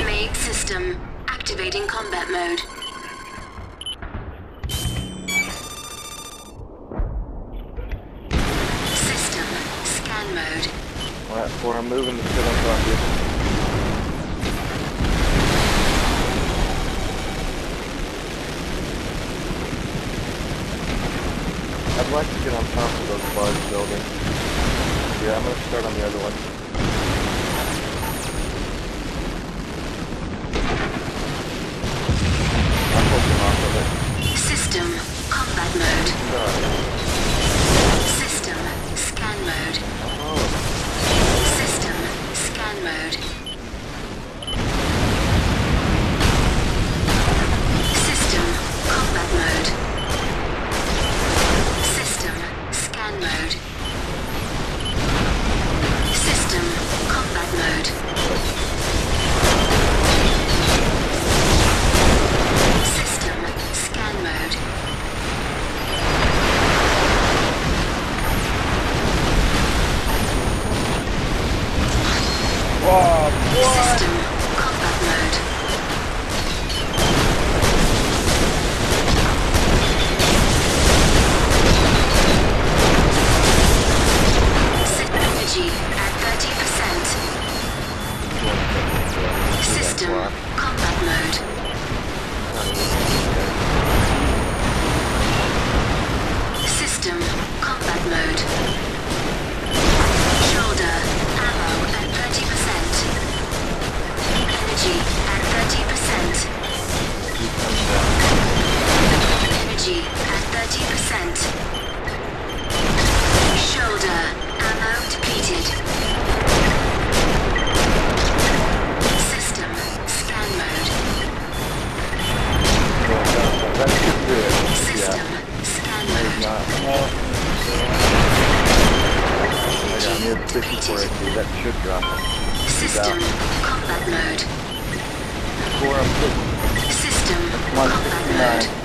Main system activating combat mode. System scan mode. Alright, 4, I'm moving to sit on top of you. I'd like to get on top of those large buildings. Yeah, I'm going to start on the other one. I'm holding off of it. System combat mode. System scan mode. Oh, System scan mode. System combat mode. System scan mode. System combat mode. System scan mode. wow, what? System combat mode. System energy at 30%. System combat mode. System combat mode. Shoulder ammo at 30%. Energy at 30%. Energy at 30%. Shoulder ammo depleted. System scan mode. That should do it. System scan mode. Not. Yeah, I'm near 54 HP. That should drop it. System combat mode. 4, I'm good. System combat mode. 169.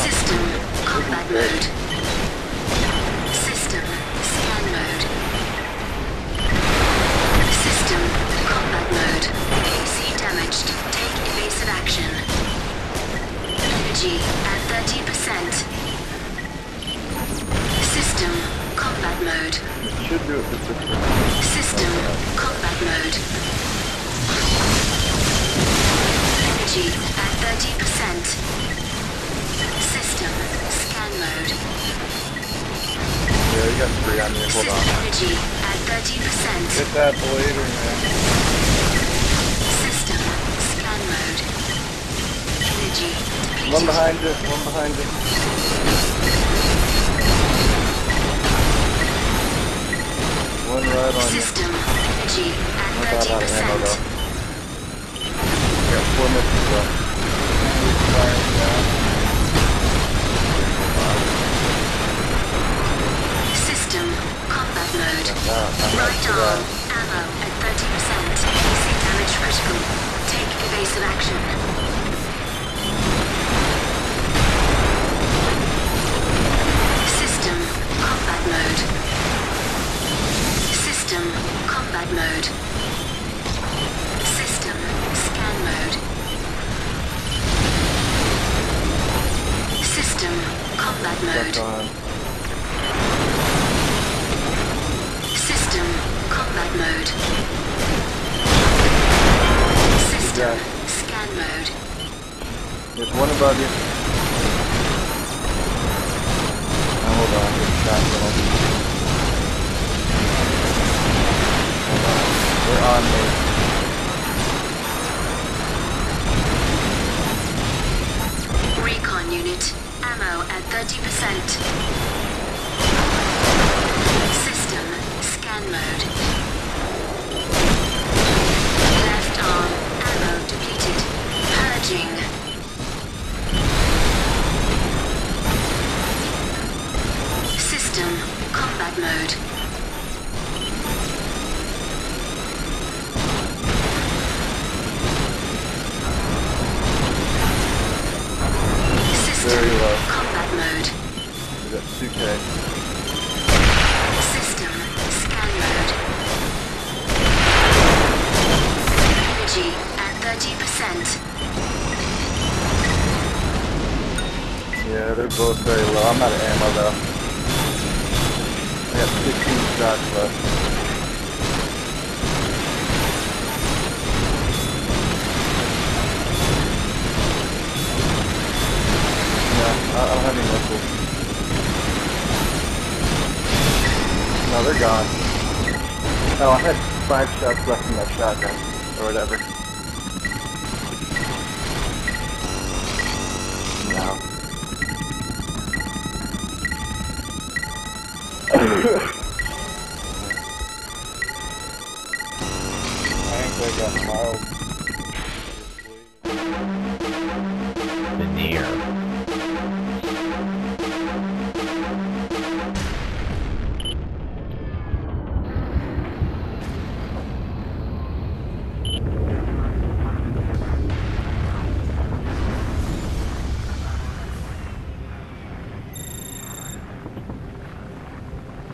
System combat mode. System scan mode. System combat mode. AC damaged. Take evasive action. Energy at 30%. System combat mode. It should do it for 6. System combat mode. Energy at 30%. System scan mode. Yeah, you got 3 on me. Hold System on. energy at 30%. Get that blader, man. System scan mode. Energy depleted. One behind it. One behind it. One right on you. System energy at I'm about out of ammo 30%. though. Got 4 missiles left. Firing down. System combat mode. I'm Right to arm that. ammo at 30%. AC damage critical. Take evasive action. System combat mode. System combat mode. System scan mode. System combat mode. Stuck on. System combat mode. System Yeah. scan mode. There's one above you. Now hold on, get shot from him. Hold on. They're on me. Recon unit. Ammo at 30%. System scan mode. Left arm ammo depleted. Purging. System combat mode. Very low. Combat mode. We got 2K. both very low. I'm out of ammo though. I got 15 shots left. Yeah, I don't have any missiles. No, they're gone. Oh, I had 5 shots left in that shotgun, or whatever. No. I think they got mild. Veneer.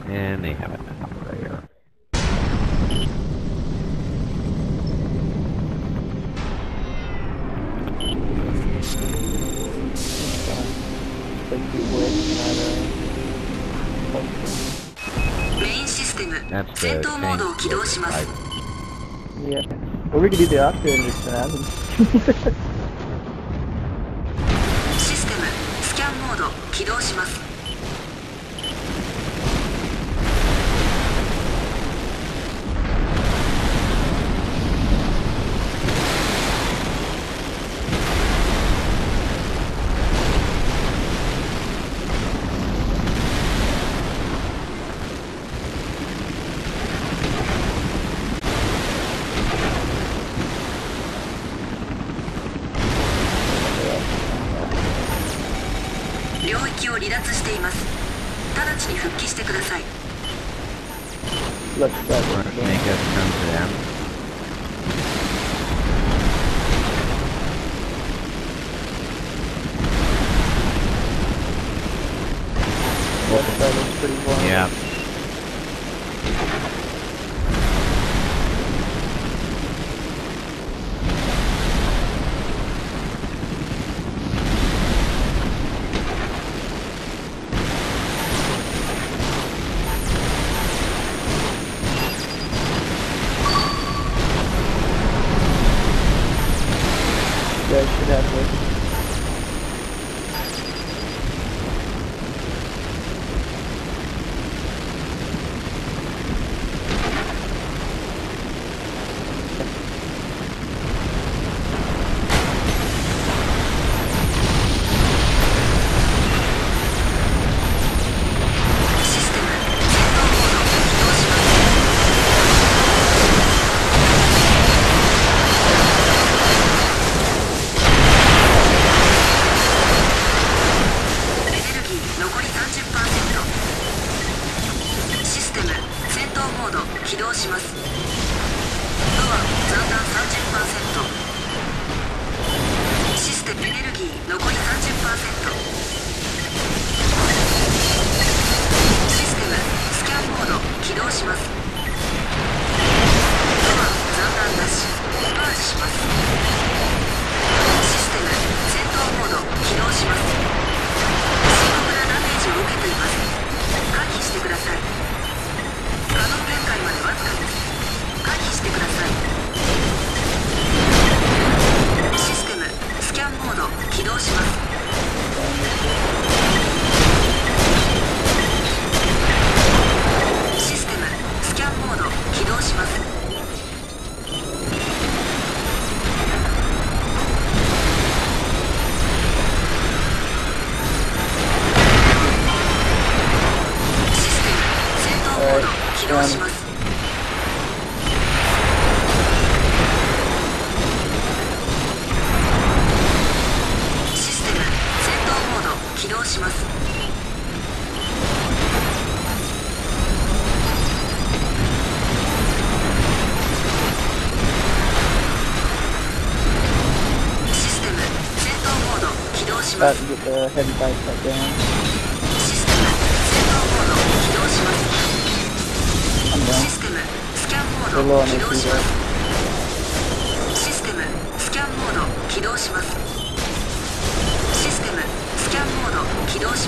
And they have it there. Main system That's the 戦闘モードを起動します Yeah. Or we could do the opposite and just have them. システムスキャンモード起動します 領域を離脱しています。直ちに復帰してください。 Let's start Want with to make us come to them? that was pretty far. Yeah. You guys should have this. About to get the heavy bike down. I'm down. They're low on HP though. システムスキャンモード起動します。システムスキャンモード起動し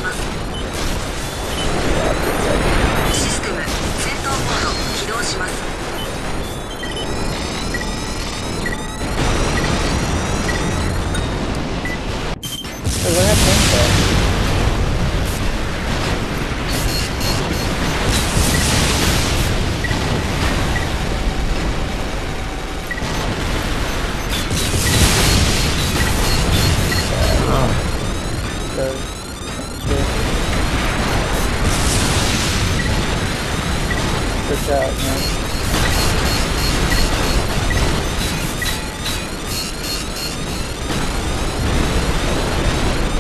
shot, man.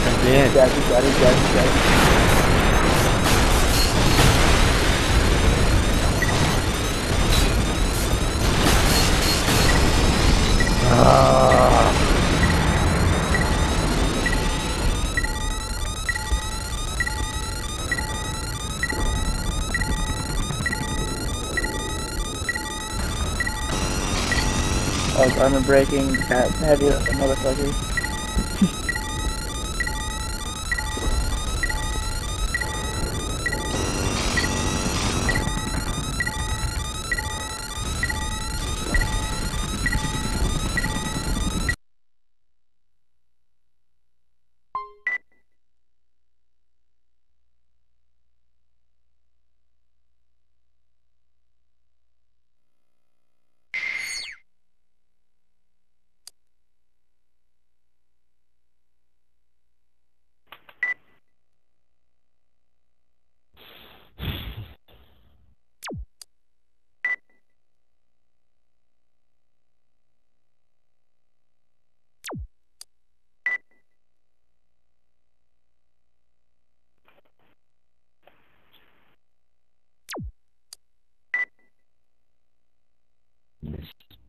I'm dead. Got it. Oh, armor breaking, heavy motherfucker. Missed.